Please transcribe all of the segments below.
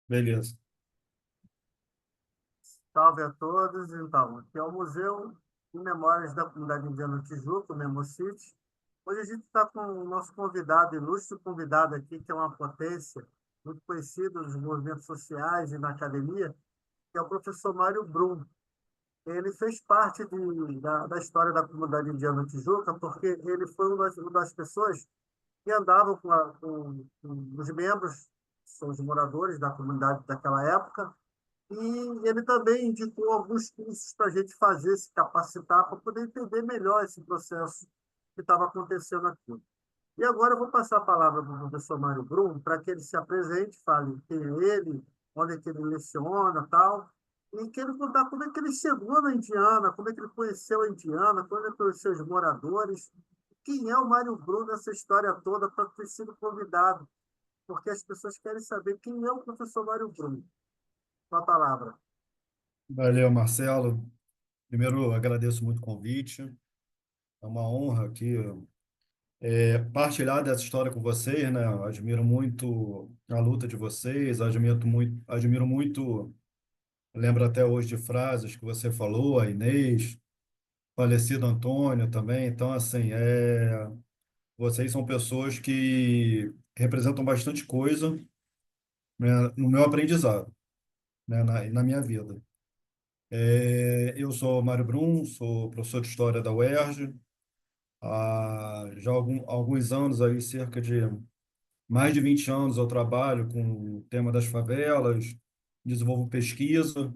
Beleza. Salve a todos. Então, aqui é o Museu de Memórias da Comunidade Indiana do Tijuca, o Memocite. Hoje a gente está com o nosso convidado, ilustre convidado aqui, que é uma potência, muito conhecido nos movimentos sociais e na academia, que é o professor Mário Brum. Ele fez parte da história da comunidade indiana do Tijuca, porque ele foi uma das pessoas que andavam com os membros, são os moradores da comunidade daquela época, e ele também indicou alguns cursos para a gente fazer, se capacitar, para poder entender melhor esse processo que estava acontecendo aqui. E agora eu vou passar a palavra para o professor Mário Brum, para que ele se apresente, fale quem é ele, onde é que ele leciona tal, e que ele contar como é que ele chegou na Indiana, como é que ele conheceu a Indiana, como ele conheceu os moradores, quem é o Mário Brum nessa história toda para ter sido convidado, porque as pessoas querem saber quem é o professor Mário Brum. Com a palavra. Valeu, Marcelo. Primeiro, agradeço muito o convite. É uma honra aqui partilhar dessa história com vocês, né? Eu admiro muito a luta de vocês, admiro muito, lembro até hoje de frases que você falou, a Inês, falecido Antônio também. Então, assim, vocês são pessoas que representam bastante coisa, né, no meu aprendizado, né, na minha vida. Eu sou Mário Brum, sou professor de História da UERJ. Há já alguns anos, aí, cerca de mais de 20 anos, eu trabalho com o tema das favelas, desenvolvo pesquisa.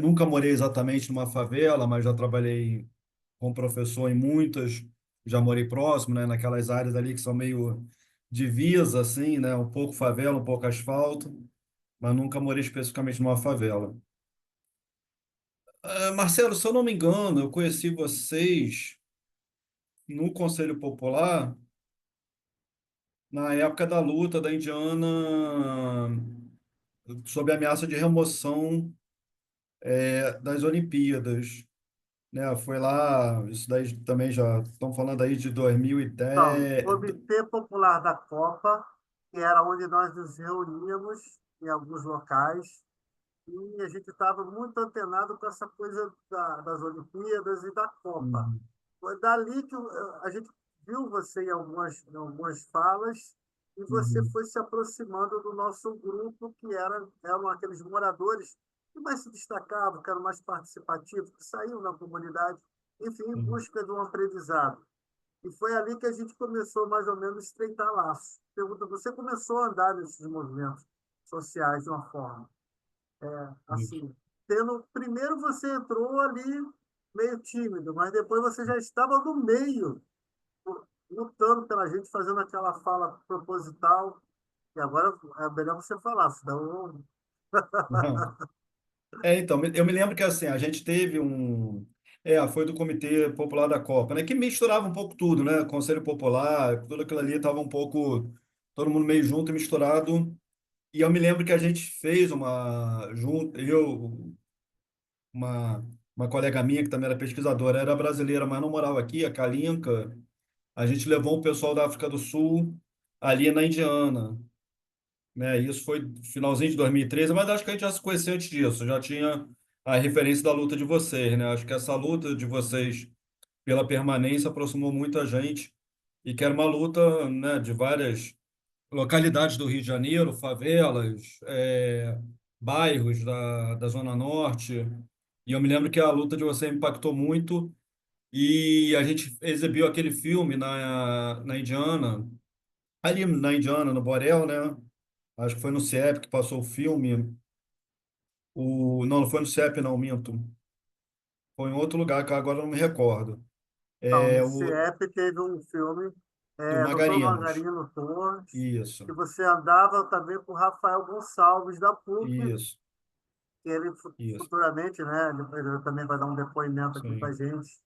Nunca morei exatamente numa favela, mas já trabalhei como professor em muitas, já morei próximo, né, naquelas áreas ali que são meio divisa, assim, né, um pouco favela, um pouco asfalto, mas nunca morei especificamente numa favela. Marcelo, se eu não me engano, eu conheci vocês no Conselho Popular na época da luta da Indiana sob a ameaça de remoção das Olimpíadas, né? Foi lá, isso daí também já estão falando aí de Então, 2010. Comitê Popular da Copa, que era onde nós nos reuníamos em alguns locais, e a gente estava muito antenado com essa coisa das Olimpíadas e da Copa. Uhum, Foi dali que a gente viu você em algumas falas e você uhum, foi se aproximando do nosso grupo, eram aqueles moradores que mais se destacavam, que eram mais participativos, que saíam na comunidade, enfim, em uhum, busca de um aprendizado. E foi ali que a gente começou mais ou menos a estreitar laços. Pergunta, você começou a andar nesses movimentos sociais de uma forma, isso. assim, primeiro você entrou ali meio tímido, mas depois você já estava no meio, lutando pela gente, fazendo aquela fala proposital. E agora é melhor você falar, senão Então, eu me lembro que assim, a gente teve um. Foi do Comitê Popular da Copa, né? Que misturava um pouco tudo, né? Conselho Popular, tudo aquilo ali estava um pouco. Todo mundo meio junto e misturado. E eu me lembro que a gente fez uma, uma colega minha que também era pesquisadora, era brasileira, mas não morava aqui, a Kalinka. A gente levou o pessoal da África do Sul ali na Indiana, né? Isso foi finalzinho de 2013, mas acho que a gente já se conhecia antes disso, já tinha a referência da luta de vocês, né? Acho que essa luta de vocês pela permanência aproximou muita gente e que era uma luta, né, de várias localidades do Rio de Janeiro, favelas, bairros da Zona Norte. E eu me lembro que a luta de você impactou muito e a gente exibiu aquele filme na Indiana, ali na Indiana, no Borel, né? Acho que foi no CIEP que passou o filme. Não, não foi no CIEP, não, minto. Foi em outro lugar que agora eu não me recordo. então, no O CIEP teve um filme, do Dr. Magarinos. Margarino Torres, Isso, que você andava também com o Rafael Gonçalves da PUC, isso, que ele isso. futuramente, né, ele também vai dar um depoimento aqui para a Sim. gente.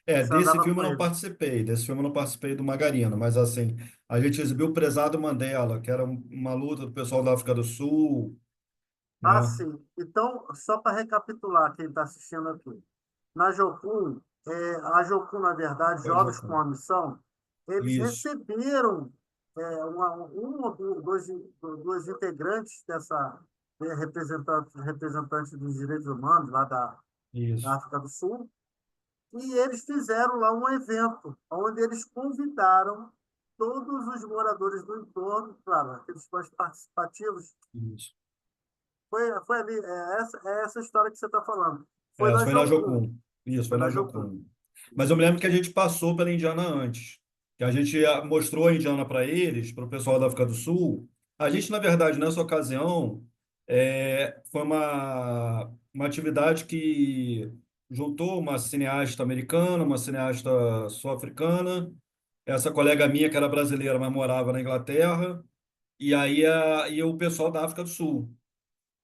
Você Desse andava filme com eu não ele. participei, desse filme eu não participei do Magarino, mas assim, a gente exibiu o Prezado Mandela, que era uma luta do pessoal da África do Sul, Ah, né? sim. Então, só para recapitular quem está assistindo aqui. Na Jocum, a Jocum, na verdade, Foi Jovens com Jocum. a Missão, eles Isso, receberam. um ou dois integrantes dessa representantes dos direitos humanos lá da Isso, África do Sul, e eles fizeram lá um evento onde eles convidaram todos os moradores do entorno, claro, aqueles mais participativos. isso. Foi ali, é essa história que você está falando. Foi É, na foi na Jocum, Jocum. Isso, foi foi na na Jocum. Jocum. Mas eu me lembro que a gente passou pela Indiana antes. Que a gente mostrou a Indiana para eles, para o pessoal da África do Sul. A gente, na verdade, nessa ocasião, foi uma atividade que juntou uma cineasta americana, uma cineasta sul-africana, essa colega minha, que era brasileira, mas morava na Inglaterra, e o pessoal da África do Sul.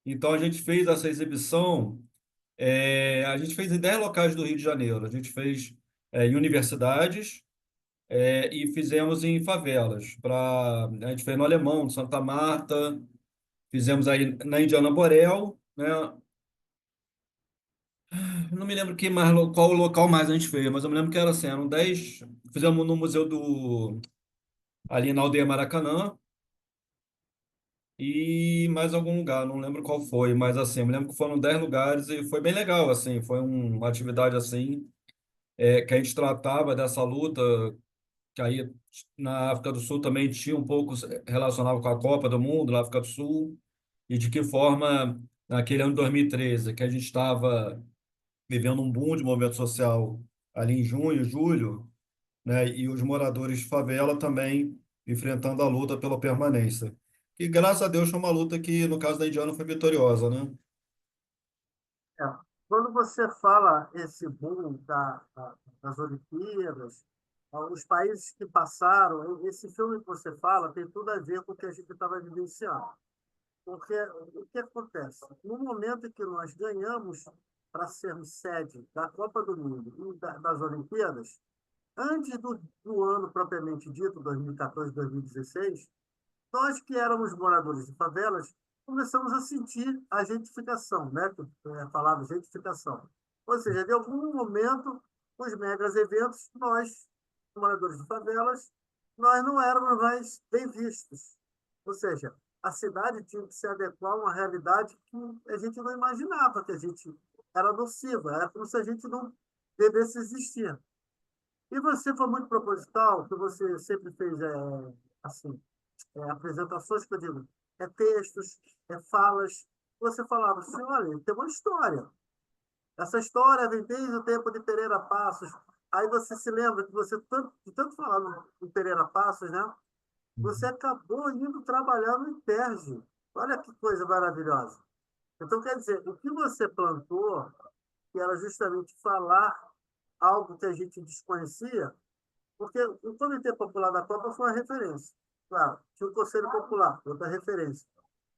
Então, a gente fez essa exibição. A gente fez em 10 locais do Rio de Janeiro. A gente fez em universidades e fizemos em favelas. A gente fez no Alemão, no Santa Marta, fizemos aí na Indiana Borel, né? Eu não me lembro qual local mais a gente fez, mas eu me lembro que era assim, eram 10. Fizemos no Museu ali na Aldeia Maracanã e mais algum lugar, não lembro qual foi, mas assim, eu me lembro que foram 10 lugares e foi bem legal, assim, foi uma atividade assim, que a gente tratava dessa luta que aí na África do Sul também tinha um pouco relacionado com a Copa do Mundo na África do Sul, e de que forma, naquele ano de 2013, que a gente estava vivendo um boom de movimento social ali em junho, julho, né, e os moradores de favela também enfrentando a luta pela permanência. E graças a Deus foi uma luta que, no caso da Indiana, foi vitoriosa, né? É. Quando você fala esse boom das Olimpíadas, os países que passaram, esse filme que você fala tem tudo a ver com o que a gente estava vivenciando. Porque o que acontece? No momento em que nós ganhamos para sermos sede da Copa do Mundo e das Olimpíadas, antes do ano propriamente dito, 2014, 2016, nós que éramos moradores de favelas, começamos a sentir a gentrificação, né? É falado gentrificação. Ou seja, de algum momento, os megas eventos, nós, moradores de favelas, nós não éramos mais bem vistos. Ou seja, a cidade tinha que se adequar a uma realidade que a gente não imaginava que a gente era nociva, era como se a gente não devesse existir. E você foi muito proposital, que você sempre fez assim, apresentações que eu digo, textos, falas. Você falava assim, olha, tem uma história. Essa história vem desde o tempo de Pereira Passos. Aí você se lembra que você, de tanto falar em Pereira Passos, né? Você Uhum. acabou indo trabalhar no IPERJ. Olha que coisa maravilhosa. Então, quer dizer, o que você plantou, que era justamente falar algo que a gente desconhecia, porque o Comitê Popular da Copa foi uma referência. Claro, tinha o Conselho Popular, outra referência.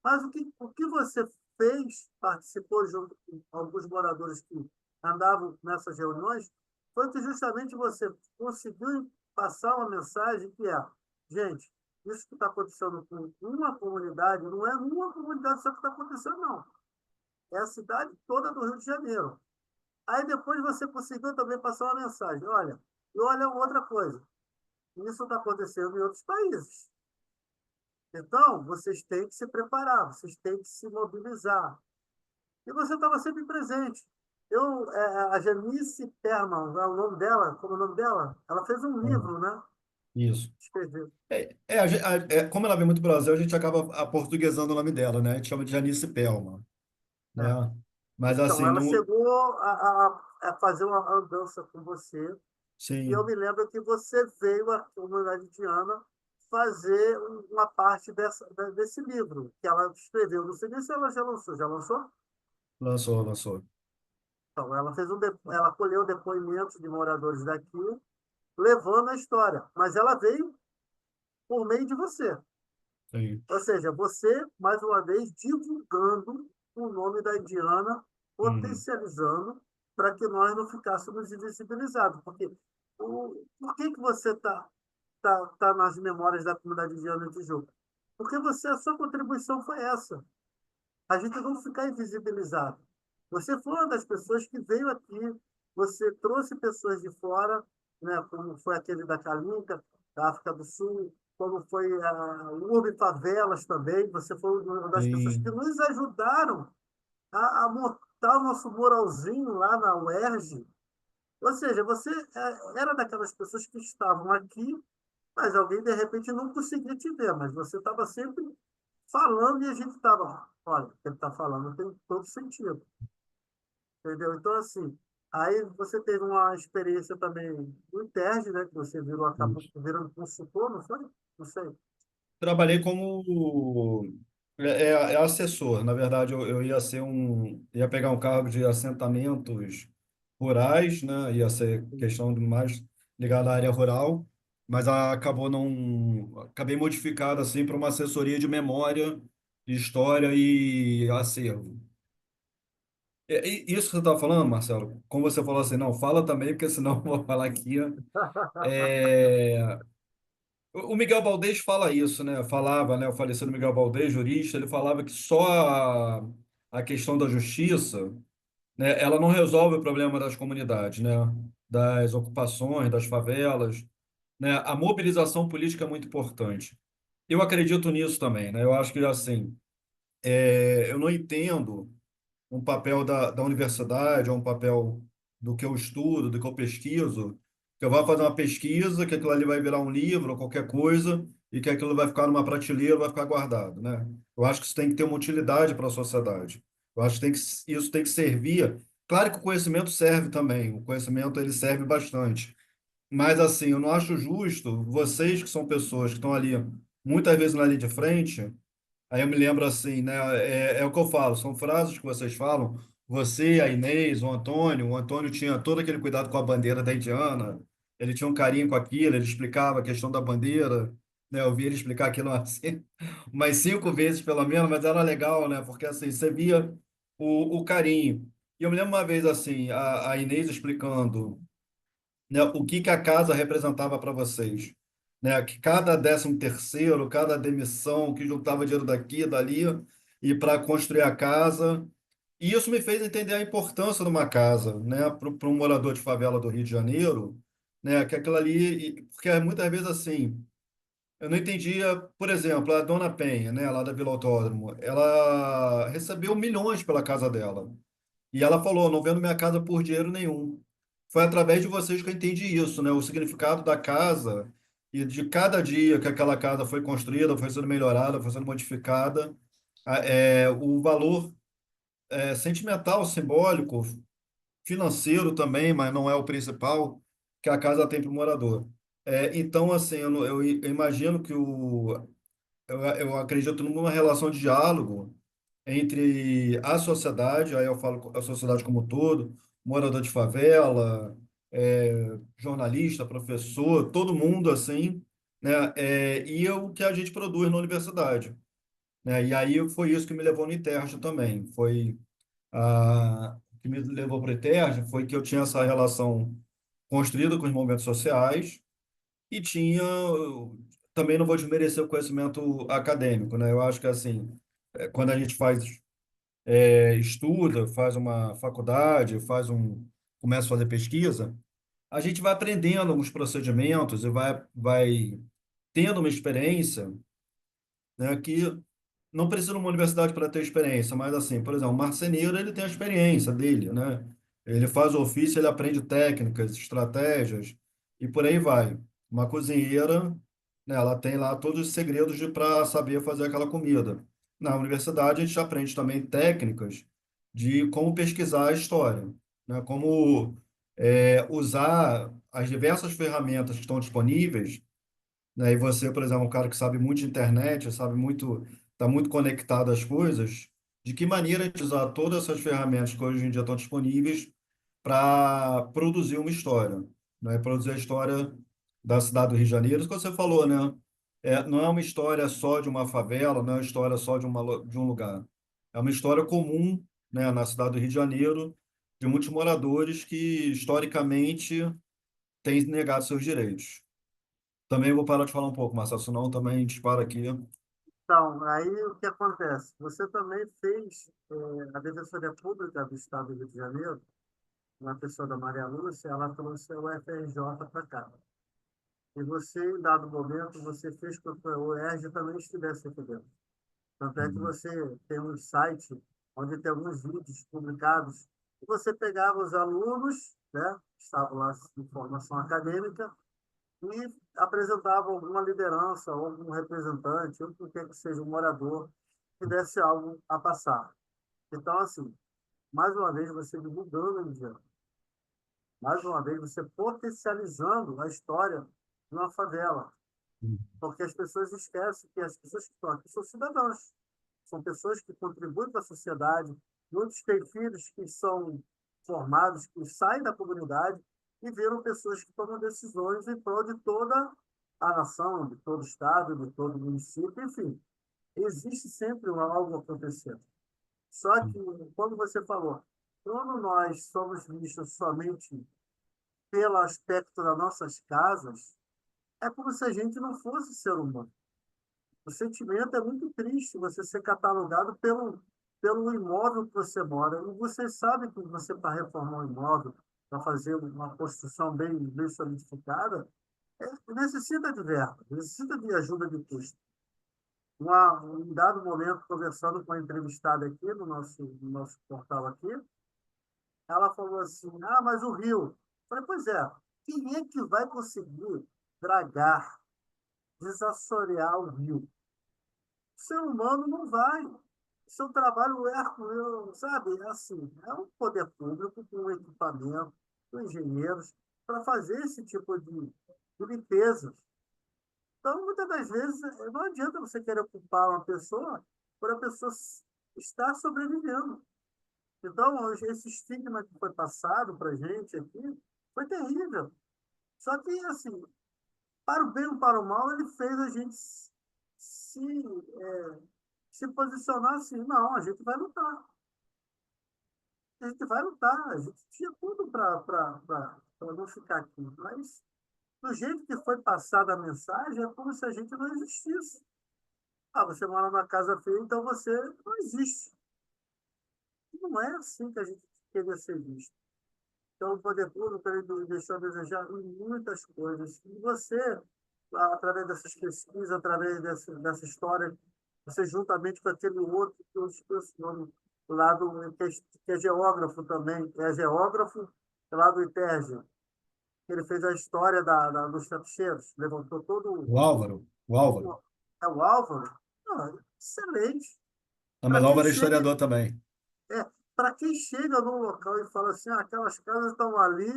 Mas o que você fez, participou junto com alguns moradores que andavam nessas reuniões, foi que justamente você conseguiu passar uma mensagem que é, gente, isso que está acontecendo com uma comunidade, não é uma comunidade só que está acontecendo, não. É a cidade toda do Rio de Janeiro. Aí depois você conseguiu também passar uma mensagem. Olha, e olha outra coisa. Isso está acontecendo em outros países. Então, vocês têm que se preparar, vocês têm que se mobilizar. E você estava sempre presente. A Janice Perman, é o nome dela, como é o nome dela? Ela fez um Uhum. livro, né? Isso. Escreveu. Como ela vem muito do Brasil, a gente acaba aportuguesando o nome dela, né? A gente chama de Janice Pellman, né? É. Mas Então, assim, ela no, chegou a fazer uma andança com você, e eu sim, me lembro que você veio à comunidade indiana fazer uma parte desse livro que ela escreveu. Não sei nem se ela já lançou. Já lançou? lançou, lançou. Então, ela colheu depoimentos de moradores daqui, levando a história. Mas ela veio por meio de você. Sim. Ou seja, você, mais uma vez, divulgando o nome da Indiana, Uhum. potencializando para que nós não ficássemos invisibilizados. Porque por que você tá nas memórias da comunidade indiana de Tijuca? Porque a sua contribuição foi essa. A gente não ficar invisibilizado. Você foi uma das pessoas que veio aqui, você trouxe pessoas de fora, né, como foi aquele da Calinca, da África do Sul, como foi o Urbe Favelas também, você foi uma das pessoas que Sim, nos ajudaram a montar o nosso muralzinho lá na UERJ. Ou seja, você era daquelas pessoas que estavam aqui, mas alguém de repente não conseguia te ver, mas você estava sempre falando e a gente estava, olha, o que ele está falando tem todo sentido, entendeu? Então, assim, aí você teve uma experiência também no ITERJ, né, que você virou, acabou isso. virando consultor, não foi? Não sei. Trabalhei como assessor. Na verdade, eu ia ser ia pegar um cargo de assentamentos rurais, né? Ia ser questão mais ligada à área rural, mas acabou não, acabei modificado assim para uma assessoria de memória, história e acervo. Isso que você está falando, Marcelo, como você falou assim, não, fala também, porque senão eu vou falar aqui. É, o Miguel Baldez fala isso, né? Falava, né? O falecido Miguel Baldez, jurista, ele falava que só a questão da justiça, né? Ela não resolve o problema das comunidades, né? Das ocupações, das favelas, né? A mobilização política é muito importante. Eu acredito nisso também, né? Eu acho que, assim, eu não entendo um papel da universidade, ou um papel do que eu estudo, do que eu pesquiso, que eu vá fazer uma pesquisa, que aquilo ali vai virar um livro ou qualquer coisa, e que aquilo vai ficar numa prateleira, vai ficar guardado, né? Eu acho que isso tem que ter uma utilidade para a sociedade. Eu acho que isso tem que servir. Claro que o conhecimento serve também, o conhecimento ele serve bastante. Mas assim, eu não acho justo vocês que são pessoas que estão ali muitas vezes na linha de frente. Aí eu me lembro assim, né? É o que eu falo, são frases que vocês falam. Você, a Inês, o Antônio tinha todo aquele cuidado com a bandeira da Indiana, ele tinha um carinho com aquilo, ele explicava a questão da bandeira, né? Eu vi ele explicar aquilo assim, umas 5 vezes pelo menos, mas era legal, né? Porque assim, você via o carinho. E eu me lembro uma vez assim, a Inês explicando, né, o que que a casa representava para vocês, né? Que cada 13º, cada demissão, que juntava dinheiro daqui, dali, e para construir a casa. E isso me fez entender a importância de uma casa, né? Para um morador de favela do Rio de Janeiro, né? Que aquilo ali, porque muitas vezes assim, eu não entendia, por exemplo, a Dona Penha, né? Lá da Vila Autódromo, ela recebeu milhões pela casa dela. E ela falou: não vendo minha casa por dinheiro nenhum. Foi através de vocês que eu entendi isso, né? O significado da casa e de cada dia que aquela casa foi construída, foi sendo melhorada, foi sendo modificada, o valor sentimental, simbólico, financeiro também, mas não é o principal, que a casa tem para o morador. Então, assim, eu imagino que eu acredito numa relação de diálogo entre a sociedade, aí eu falo a sociedade como um todo, morador de favela, jornalista, professor, todo mundo assim, né? E o que a gente produz na universidade, né? E aí foi isso que me levou no ITERJ também. O que me levou para o ITERJ foi que eu tinha essa relação construída com os movimentos sociais e também não vou desmerecer o conhecimento acadêmico, né? Eu acho que assim, quando a gente estuda, faz uma faculdade, começa a fazer pesquisa, a gente vai aprendendo alguns procedimentos e vai tendo uma experiência, né, que não precisa de uma universidade para ter experiência, mas assim, por exemplo, o marceneiro, ele tem a experiência dele, né? Ele faz o ofício, ele aprende técnicas, estratégias e por aí vai. Uma cozinheira, né, ela tem lá todos os segredos para saber fazer aquela comida. Na universidade, a gente aprende também técnicas de como pesquisar a história, né? Como usar as diversas ferramentas que estão disponíveis, né? E você, por exemplo, um cara que sabe muito de internet, sabe muito, está muito conectado às coisas, de que maneira a gente usar todas essas ferramentas que hoje em dia estão disponíveis para produzir uma história, né? Produzir a história da cidade do Rio de Janeiro, isso que você falou, né? Não é uma história só de uma favela, não é uma história só de um lugar. É uma história comum, né, na cidade do Rio de Janeiro, de muitos moradores que, historicamente, têm negado seus direitos. Também vou parar de falar um pouco, Marcelo, senão também dispara aqui. Então, aí o que acontece? Você também fez a Defensoria Pública do Estado do Rio de Janeiro, uma pessoa da Maria Lúcia, ela trouxe o FRJ para cá. E você, em dado momento, você fez com que o ERJ também estivesse aqui dentro. Tanto é que Uhum. você tem um site onde tem alguns vídeos publicados, e você pegava os alunos, né, que estavam lá em formação acadêmica, e apresentava alguma liderança, ou algum representante, ou qualquer que seja um morador, que desse algo a passar. Então, assim, mais uma vez, você divulgando a Indiana, mais uma vez, você potencializando a história de uma favela, porque as pessoas esquecem que as pessoas que estão aqui são cidadãos, são pessoas que contribuem para a sociedade. Muitos têm filhos que são formados, que saem da comunidade e viram pessoas que tomam decisões em prol de toda a nação, de todo o estado, de todo o município, enfim. Existe sempre algo acontecendo. Só que, quando você falou, quando nós somos vistos somente pelo aspecto das nossas casas, é como se a gente não fosse ser humano. O sentimento é muito triste você ser catalogado pelo imóvel que você mora. E você sabe que você, para reformar um imóvel, para fazer uma construção bem solidificada, necessita de verba, necessita de ajuda de custo. Um dado momento, conversando com a entrevistada aqui no nosso portal aqui, ela falou assim, mas o Rio. Eu falei, pois é, quem é que vai conseguir dragar, desassorear o Rio? O ser humano não vai. Seu trabalho sabe, é assim, é um poder público com equipamento, com engenheiros, para fazer esse tipo de limpeza. Então, muitas das vezes, não adianta você querer culpar uma pessoa por a pessoa estar sobrevivendo. Então, hoje, esse estigma que foi passado para a gente aqui foi terrível. Só que, assim, para o bem ou para o mal, ele fez a gente se, é, se posicionar assim, não, a gente vai lutar. A gente vai lutar. A gente tinha tudo para não ficar aqui. Mas, do jeito que foi passada a mensagem, é como se a gente não existisse. Você mora numa casa feia, então você não existe. Não é assim que a gente queria ser visto. Então, o poder público ele nos deixou a desejar em muitas coisas. E você, através dessas pesquisas, através dessa história, você juntamente com aquele outro, que eu esqueço o nome, lá que é geógrafo também, é geógrafo lá do ITERJ, que ele fez a história dos travesseiros, levantou todo O Álvaro, o Álvaro. o, o Álvaro. Excelente. Também Para o quem Álvaro é chega, historiador também. é, para quem chega num local e fala assim, aquelas casas estão ali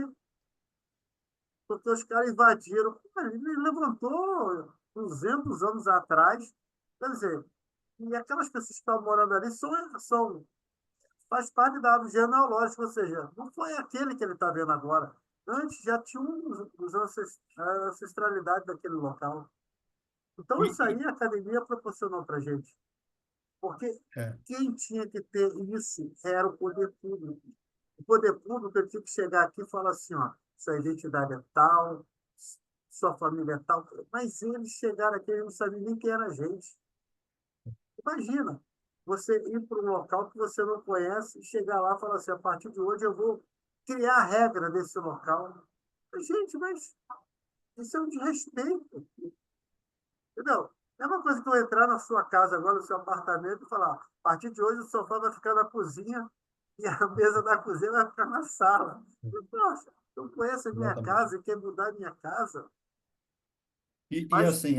porque os caras invadiram. Ele levantou 200 anos atrás. Quer dizer, e aquelas pessoas que estão morando ali faz parte da árvore genealógica, ou seja, não foi aquele que ele está vendo agora. Antes já tinha a ancestralidade daquele local. Então, E, isso aí a academia proporcionou para a gente. Porque é, quem tinha que ter isso era o poder público. O poder público ele tinha que chegar aqui e falar assim, ó, sua identidade é tal, sua família é tal. Mas eles chegaram aqui e não sabiam nem quem era a gente. Imagina, você ir para um local que você não conhece e chegar lá e falar assim, a partir de hoje eu vou criar a regra desse local. Gente, mas isso é um desrespeito, entendeu? É uma coisa que eu entrar na sua casa agora, no seu apartamento, e falar, a partir de hoje o sofá vai ficar na cozinha e a mesa da cozinha vai ficar na sala. Nossa, eu conheço a minha exatamente. casa e quer mudar a minha casa. E Mas assim,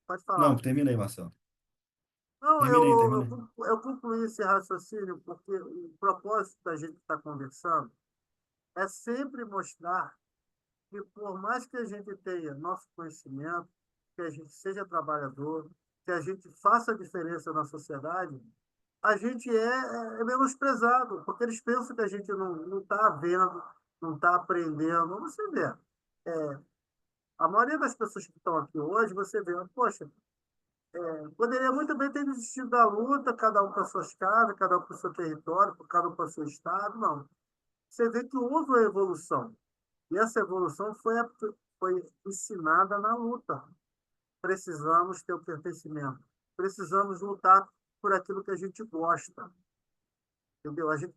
pode não, falar. terminei, Marcelo. Não, Terminei, terminei. eu concluí esse raciocínio porque o propósito da gente estar conversando é sempre mostrar que, por mais que a gente tenha nosso conhecimento, que a gente seja trabalhador, que a gente faça a diferença na sociedade, a gente é menosprezado, porque eles pensam que a gente não está vendo, não está aprendendo. Você vê, a maioria das pessoas que estão aqui hoje, você vê, poxa, poderia muito bem ter desistido da luta, cada um para suas casas, cada um para o seu território, cada um para o seu estado. Não. Você vê que houve uma evolução. E essa evolução foi ensinada na luta. Precisamos ter o pertencimento. Precisamos lutar por aquilo que a gente gosta. Entendeu? A gente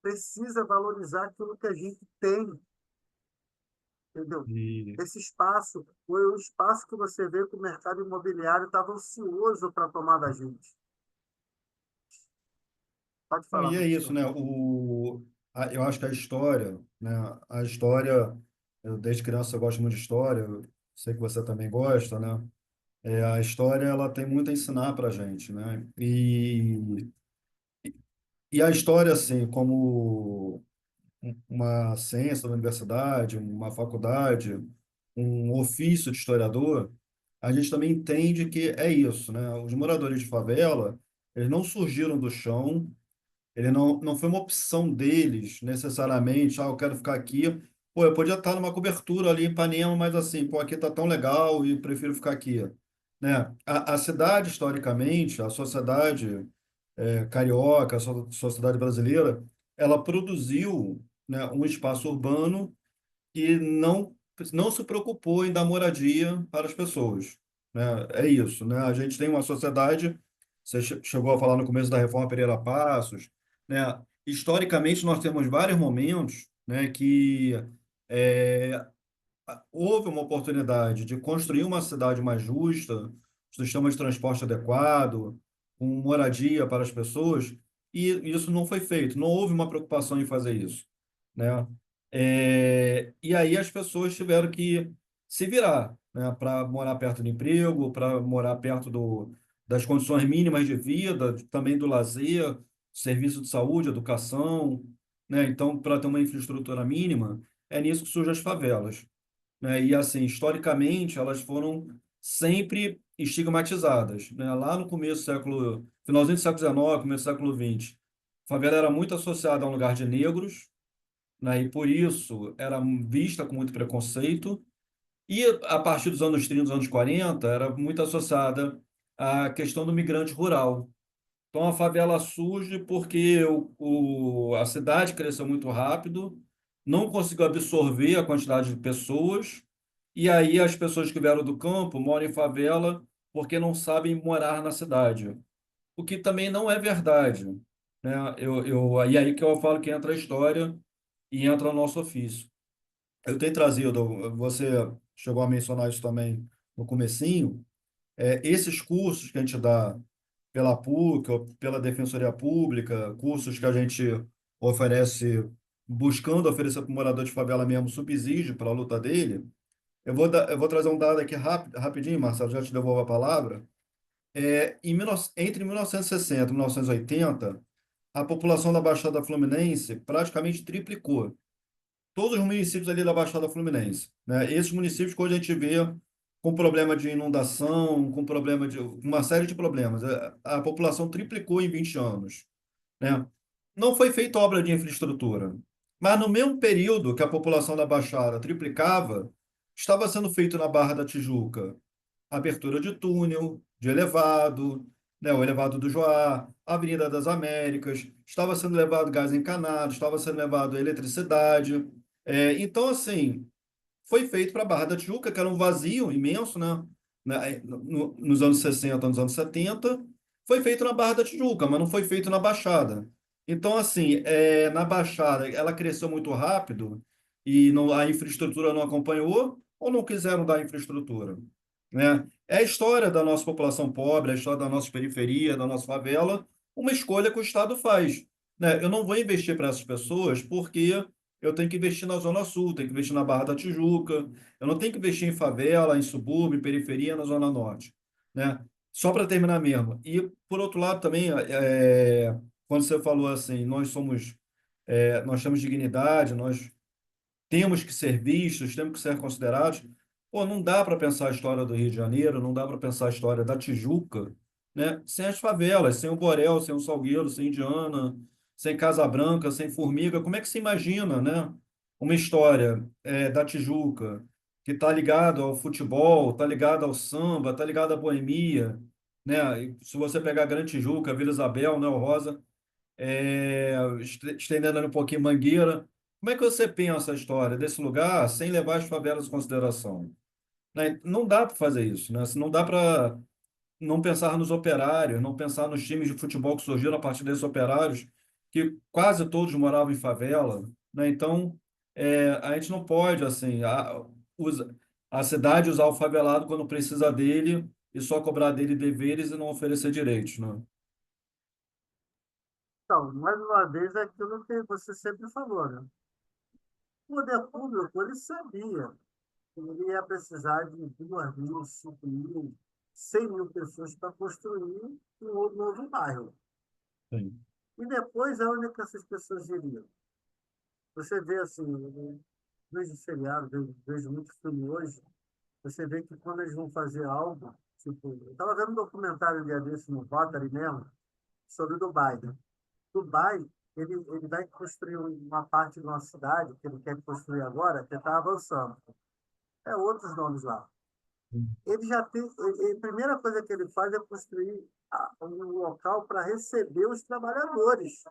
precisa valorizar aquilo que a gente tem. entendeu? E, Esse espaço foi o espaço que você vê que o mercado imobiliário estava ansioso para tomar da gente. Pode não, falar, e é isso, professor. né? Eu acho que a história, né? A história, eu desde criança eu gosto muito de história, eu sei que você também gosta, né? A história, ela tem muito a ensinar para a gente, né? E a história, assim, como uma ciência da universidade, uma faculdade, um ofício de historiador, a gente também entende que é isso, né? Os moradores de favela, eles não surgiram do chão, ele não foi uma opção deles, necessariamente, eu quero ficar aqui. Pô, eu podia estar numa cobertura ali em Ipanema, mas assim, pô, aqui tá tão legal e prefiro ficar aqui, né? A cidade, historicamente, a sociedade carioca, a sociedade brasileira, ela produziu, né, um espaço urbano que não se preocupou em dar moradia para as pessoas, né? É isso, né? A gente tem uma sociedade, você chegou a falar no começo da Reforma Pereira Passos, né? Historicamente, nós temos vários momentos, né, que é, houve uma oportunidade de construir uma cidade mais justa, sistema de transporte adequado, com moradia para as pessoas, e isso não foi feito. Não houve uma preocupação em fazer isso, né? E aí as pessoas tiveram que se virar, né, para morar perto do emprego, para morar perto das condições mínimas de vida, também do lazer, serviço de saúde, educação, né? Então, para ter uma infraestrutura mínima, é nisso que surgem as favelas, né? E assim, historicamente, elas foram sempre estigmatizadas, né? Lá no começo do século, finalzinho do século XIX, começo do século XX, a favela era muito associada a um lugar de negros, né? E por isso era vista com muito preconceito. E a partir dos anos 30, dos anos 40, era muito associada à questão do migrante rural. Então a favela surge porque a cidade cresceu muito rápido, não conseguiu absorver a quantidade de pessoas, e aí as pessoas que vieram do campo moram em favela porque não sabem morar na cidade. O que também não é verdade, né? E aí que eu falo que entra a história e entra o nosso ofício. Eu tenho trazido, você chegou a mencionar isso também no comecinho, esses cursos que a gente dá pela PUC ou pela Defensoria Pública, cursos que a gente oferece, buscando oferecer para o morador de favela mesmo subsídio para a luta dele. Eu vou trazer um dado aqui rapidinho, Marcelo, já te devolvo a palavra. Entre 1960 e 1980, a população da Baixada Fluminense praticamente triplicou. Todos os municípios ali da Baixada Fluminense, né? Esses municípios que hoje a gente vê com problema de inundação, com problema de uma série de problemas. A população triplicou em 20 anos, né? Não foi feita obra de infraestrutura, mas no mesmo período que a população da Baixada triplicava, estava sendo feito na Barra da Tijuca abertura de túnel, de elevado, né, o elevado do Joá, a Avenida das Américas, estava sendo levado gás encanado, estava sendo levado eletricidade. Então, assim, foi feito para a Barra da Tijuca, que era um vazio imenso, né, nos anos 60, nos anos 70, foi feito na Barra da Tijuca, mas não foi feito na Baixada. Então, assim, na Baixada, ela cresceu muito rápido e a infraestrutura não acompanhou ou não quiseram dar infraestrutura, né? É a história da nossa população pobre, é a história da nossa periferia, da nossa favela, uma escolha que o Estado faz, né? Eu não vou investir para essas pessoas porque eu tenho que investir na Zona Sul, tenho que investir na Barra da Tijuca, eu não tenho que investir em favela, em subúrbio, em periferia, na Zona Norte, né? Só para terminar mesmo. E, por outro lado, também, quando você falou assim, nós temos dignidade, nós temos que ser vistos, temos que ser considerados. Pô, não dá para pensar a história do Rio de Janeiro, não dá para pensar a história da Tijuca, né? Sem as favelas, sem o Borel, sem o Salgueiro, sem Indiana, sem Casa Branca, sem Formiga. Como é que se imagina, né? Uma história da Tijuca que está ligado ao futebol, está ligado ao samba, está ligado à boemia, né? E se você pegar Grande Tijuca, Vila Isabel, Neo Rosa, estendendo ali um pouquinho Mangueira. Como é que você pensa a história desse lugar sem levar as favelas em consideração? Né? Não dá para fazer isso, né? Não dá para não pensar nos operários, não pensar nos times de futebol que surgiram a partir desses operários, que quase todos moravam em favela, né? Então, a gente não pode, assim, a cidade usar o favelado quando precisa dele e só cobrar dele deveres e não oferecer direitos, né? Então, mais uma vez, é aquilo que você sempre falou, né? O poder público, ele sabia que ele ia precisar de 2.000, 5.000, 100.000 pessoas para construir um novo bairro. Sim. E depois, aonde que essas pessoas iriam? Você vê assim, vejo seriado, vejo muito filme hoje, você vê que quando eles vão fazer algo, tipo, eu estava vendo um documentário um dia desse no Rotary mesmo, sobre Dubai, né? Dubai, ele vai construir uma parte de uma cidade que ele quer construir agora, que está avançando. É outros nomes lá. Ele já tem, a primeira coisa que ele faz é construir um local para receber os trabalhadores.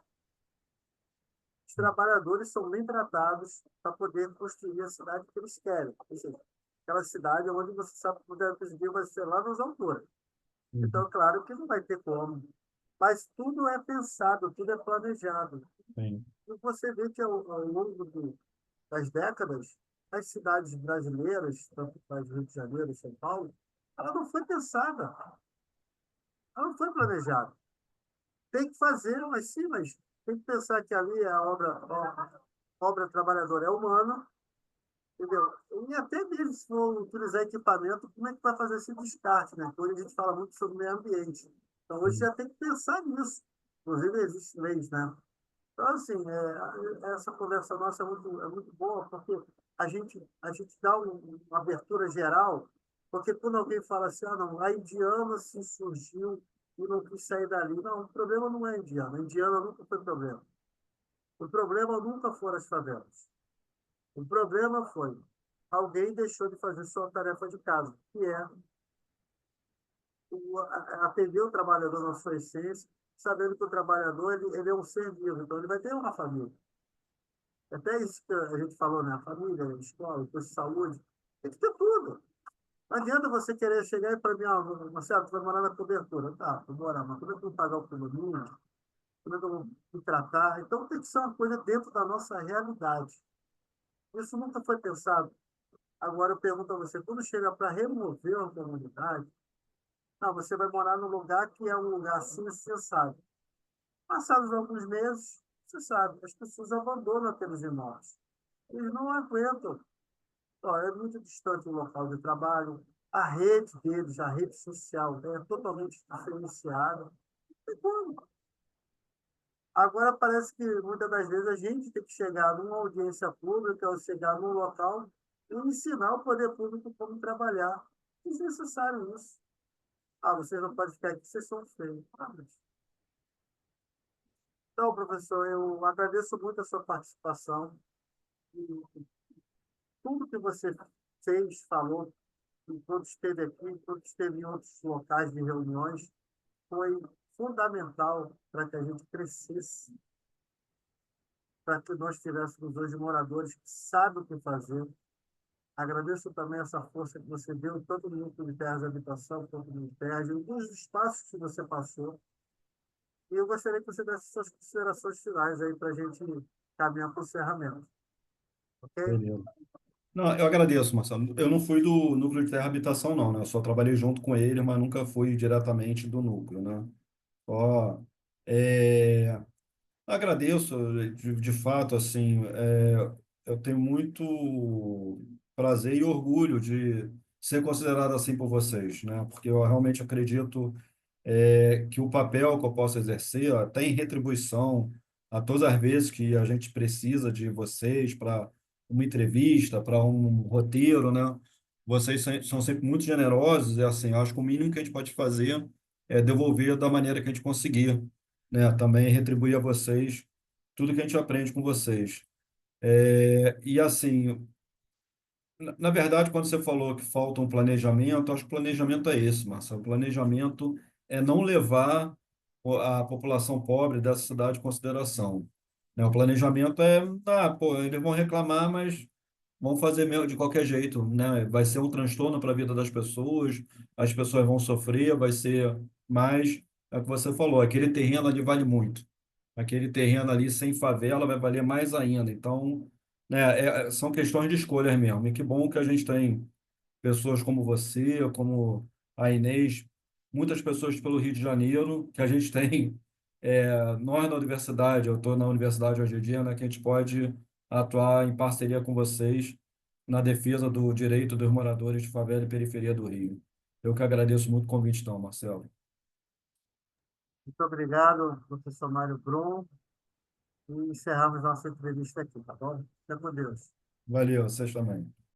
Os trabalhadores são bem tratados para poder construir a cidade que eles querem. Ou seja, aquela cidade onde você sabe que o poder aquisitivo vai ser lá nas alturas. Uhum. Então, claro que não vai ter como. Mas tudo é pensado, tudo é planejado. Sim. E você vê que ao longo das décadas, as cidades brasileiras, tanto as Rio de Janeiro e São Paulo, ela não foi pensada, ela não foi planejada. Tem que fazer, mas sim, mas tem que pensar que ali a obra trabalhadora é humana, entendeu? E até mesmo se for utilizar equipamento, como é que vai fazer esse descarte, né? Hoje a gente fala muito sobre o meio ambiente. Então, hoje Sim. já tem que pensar nisso. Inclusive, existem leis, né? Então, assim, essa conversa nossa é muito boa, porque a gente dá uma abertura geral, porque quando alguém fala assim, ah, não, a indiana se surgiu e não quis sair dali. Não, o problema não é a indiana nunca foi problema. O problema nunca foram as favelas. O problema foi alguém deixou de fazer sua tarefa de casa, que é atender o trabalhador na sua essência, sabendo que o trabalhador ele é um ser vivo, então ele vai ter uma família. Até isso que a gente falou, né? Família, escola, posto de saúde, tem que ter tudo. Não adianta você querer chegar e para mim, ah, Marcelo, tu vai morar na cobertura. Tá, vou morar, mas como é que eu vou pagar o condomínio? Como é que eu vou me tratar? Então tem que ser uma coisa dentro da nossa realidade. Isso nunca foi pensado. Agora eu pergunto a você, quando chega para remover uma comunidade, não, você vai morar num lugar que é um lugar assim, você sabe. Passados alguns meses, você sabe, as pessoas abandonam aqueles imóveis. Eles não aguentam. Ó, é muito distante o local de trabalho, a rede deles, a rede social, é totalmente diferenciada. E como? Agora parece que muitas das vezes a gente tem que chegar numa audiência pública ou chegar num local e ensinar o poder público como trabalhar. É desnecessário isso. Ah, vocês não podem ficar aqui, vocês são feios. Ah, então, professor, eu agradeço muito a sua participação e tudo que você fez, falou, enquanto esteve aqui, enquanto esteve em outros locais de reuniões, foi fundamental para que a gente crescesse, para que nós tivéssemos hoje moradores que sabem o que fazer. Agradeço também essa força que você deu, tanto no núcleo de terras de habitação, quanto no ITERJ, em alguns espaços que você passou. E eu gostaria que você desse suas considerações finais aí para a gente caminhar para o encerramento. Ok? Beleza. Não, eu agradeço, Marcelo. Eu não fui do núcleo de terra habitação, não, né? Eu só trabalhei junto com ele, mas nunca fui diretamente do núcleo, né? Ó, é, agradeço, de fato, assim, eu tenho muito prazer e orgulho de ser considerado assim por vocês, né? Porque eu realmente acredito que o papel que eu posso exercer, até em retribuição a todas as vezes que a gente precisa de vocês para uma entrevista, para um roteiro, né? Vocês são sempre muito generosos, e assim, eu acho que o mínimo que a gente pode fazer é devolver da maneira que a gente conseguir, né? Também retribuir a vocês tudo que a gente aprende com vocês. E assim, na verdade, quando você falou que falta um planejamento, acho que o planejamento é esse, Marcelo. O planejamento é não levar a população pobre dessa cidade em consideração. Né? O planejamento pô, eles vão reclamar, mas vão fazer mesmo de qualquer jeito, né? Vai ser um transtorno para a vida das pessoas, as pessoas vão sofrer, vai ser mais, é o que você falou, aquele terreno ali vale muito. Aquele terreno ali sem favela vai valer mais ainda. Então, São questões de escolhas mesmo. E que bom que a gente tem pessoas como você, como a Inês, muitas pessoas pelo Rio de Janeiro, que a gente tem, nós na universidade, eu estou na universidade hoje em dia, né, que a gente pode atuar em parceria com vocês na defesa do direito dos moradores de favela e periferia do Rio. Eu que agradeço muito o convite, então, Marcelo. Muito obrigado, professor Mário Brum, e encerramos nossa entrevista aqui, tá bom? Fica com Deus. Valeu, vocês também.